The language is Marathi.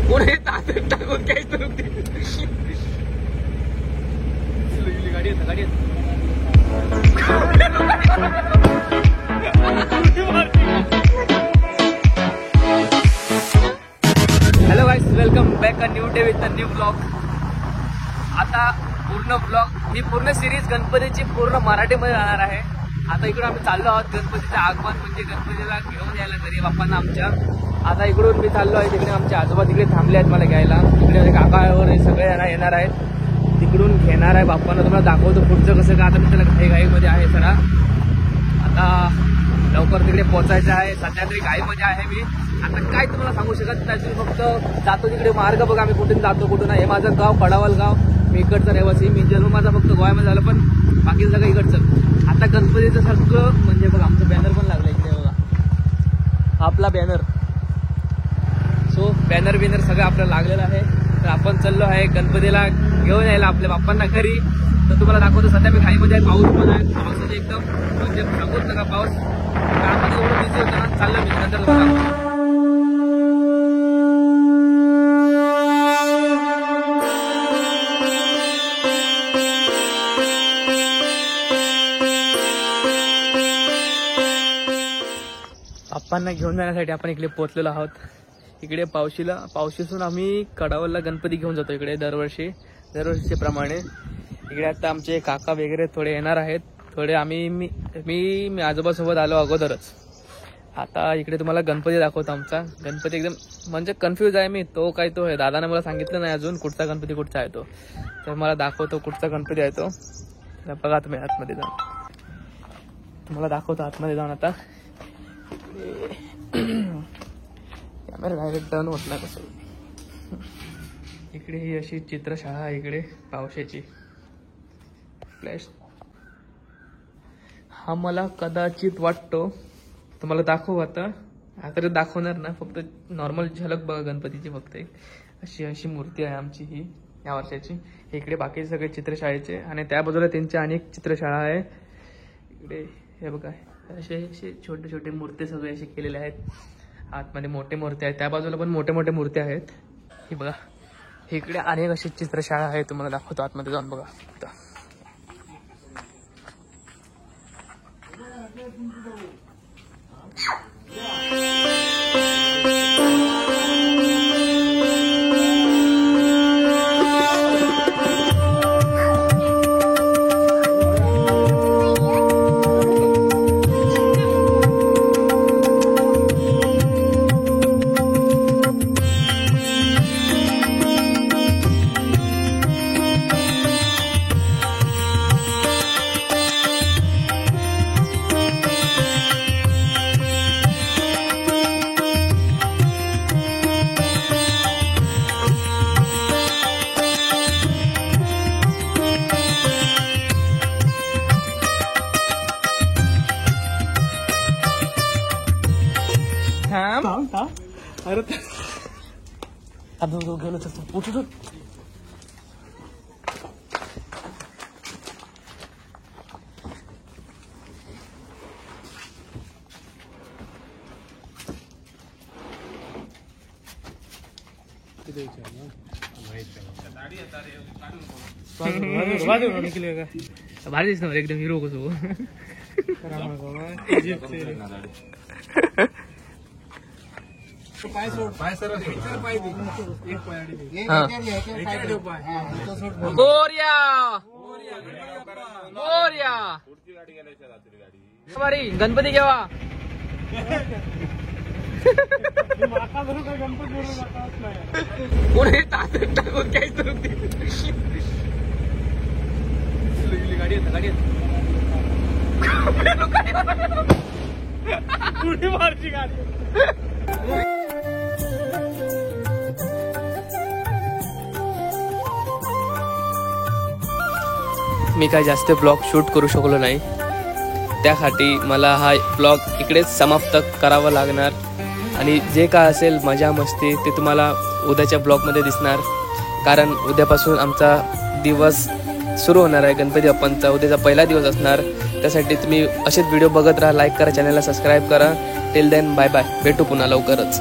पुढे टाकून काय गाडी गाडी hello guys, welcome back a new day with a new blog. आता पूर्ण ब्लॉग ही पूर्ण सिरीज गणपतीची पूर्ण मराठीमध्ये राहणार आहे. आता इकडून आम्ही चाललो आहोत गणपतीचं आगमन म्हणजे गणपतीला घेऊन यायला घरी बाप्पांना आमच्या. आता इकडून मी चाललो आहे तिकडे आमचे आजोबा तिकडे थांबले आहेत मला घ्यायला. तिकडे काकावर हे सगळे येणार आहेत. तिकडून घेणार आहे बाप्पांना. तुम्हाला दाखवतो पुढचं कसं का. आता मी त्याला घाईमध्ये आहे जरा. आता लवकर तिकडे पोहोचायचं आहे. सध्या तरी घाईमध्ये आहे मी. आता काय तुम्हाला सांगू शकत नाही. फक्त जातो तिकडे मार्ग बघा मी कुठून जातो कुठून नाही. हे माझं गाव पडावल गाव. मी इकडचा रहिवासी. मी जन्म माझा फक्त गोव्यामध्ये झालं पण बाकी सगळं इकडचं. आता गणपतीचं सगळं म्हणजे बघा आमचं बॅनर पण लागलं इकडे बघा. आपला बॅनर. सो बॅनर बिनर सगळं आपलं लागलेलं आहे. तर आपण चाललो आहे गणपतीला घेऊन यायला आपल्या बाप्पांना घरी. तर तुम्हाला दाखवतो सध्या मी घाईमध्ये आहे. पाऊस पण आहे. पावसाचं एकदम म्हणजे सांगूच नका पाऊस. कामामध्ये एवढं बिझी होतं ना. चाललं मी नंतर बघा. बाप्पांना घेऊन जाण्यासाठी आपण इकडे पोहोचलेलो आहोत. इकडे पावशीसून आम्ही कडावलला गणपती घेऊन जातो इकडे दरवर्षीचे प्रमाणे. इकडे आता आमचे काका वगैरे थोडे येणार आहेत. थोडे मी आजोबासोबत आलो अगोदरच. आता इकडे तुम्हाला गणपती दाखवतो. आमचा गणपती एकदम म्हणजे कन्फ्यूज आहे मी. तो आहे दादाने मला सांगितलं नाही अजून कुठचा गणपती कुठचा आहे तो. तर मला दाखवतो कुठचा गणपती आहे तो. बघा तुम्ही आतमध्ये जाऊन. तुम्हाला दाखवतो आतमध्ये जाऊन. आता कॅमेरा डायरेक्ट टर्न होत नाही कसं. इकडे ही अशी चित्रशाळा आहे इकडे पावसाची. फ्लॅश हा मला कदाचित वाटतो. तुम्हाला दाखवू आता तर दाखवणार ना. फक्त नॉर्मल झलक बघा गणपतीची. फक्त एक अशी मूर्ती आहे आमची ही या वर्षाची. इकडे बाकी सगळे चित्रशाळेचे आणि त्या बाजूला त्यांची अनेक चित्रशाळा आहे. इकडे हे बघा असे छोटे छोटे मूर्ती सगळे असे केलेले आहेत. आतमध्ये मोठे मूर्ती आहेत. त्या बाजूला पण मोठे मोठे मूर्ती आहेत. हे बघा इकडे अनेक अशी चित्रशाळा आहे. तुम्हाला दाखवतो आतमध्ये जाऊन बघा. अरे गेलो उठू. भारी दिसणार एकदम हिरो कसो. गणपती केव्हा पुढे टाकून काय गाडी गाडी पुढे मारची गाडी. मी काय जास्त ब्लॉग शूट करू शकलो नाही. त्यासाठी मला हा ब्लॉग इकडेच समाप्त करावा लागणार. आणि जे काय असेल मजा मस्ती ते तुम्हाला उद्याच्या ब्लॉगमध्ये दिसणार. कारण उद्यापासून आमचा दिवस सुरू होणार आहे. गणपती बाप्पांचा उद्याचा पहिला दिवस असणार. त्यासाठी तुम्ही असेच व्हिडिओ बघत राहा. लाईक करा, चॅनलला सबस्क्राईब करा. Till then bye bye. भेटू पुन्हा लवकरच.